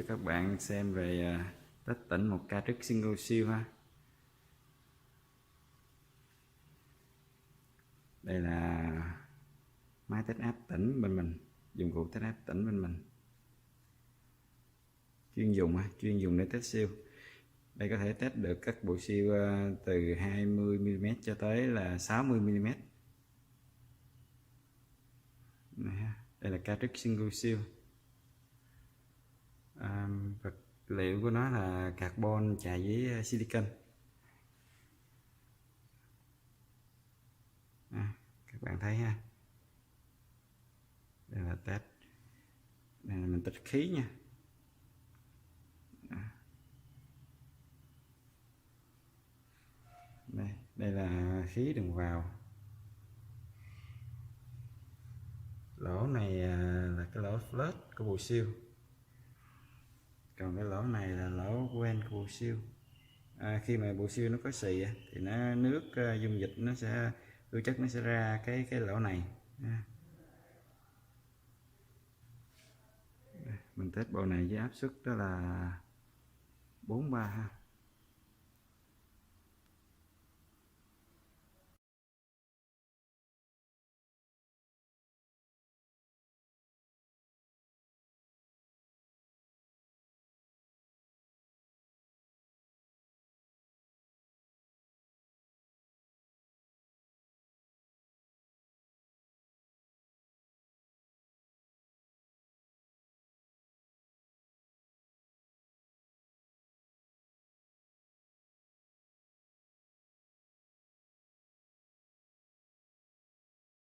cho các bạn xem về test tỉnh một ca trức single siêu ha. Đây là máy test áp tĩnh bên mình, dụng cụ test áp tĩnh bên mình chuyên dùng để test siêu. Đây có thể test được các bộ siêu từ 20 mm cho tới là 60 mm. Đây là ca trức single siêu. Vật liệu của nó là carbon chà với silicon. Các bạn thấy ha, đây là test. Đây là mình test khí nha. Đây là khí đường vào. Lỗ này là cái lỗ flush của bộ siêu, còn cái lỗ này là lỗ quen của bộ siêu. Khi mà bộ siêu nó có xì thì nó nước dung dịch nó sẽ hư chất nó sẽ ra cái lỗ này. Mình test bộ này với áp suất đó là 43 ha.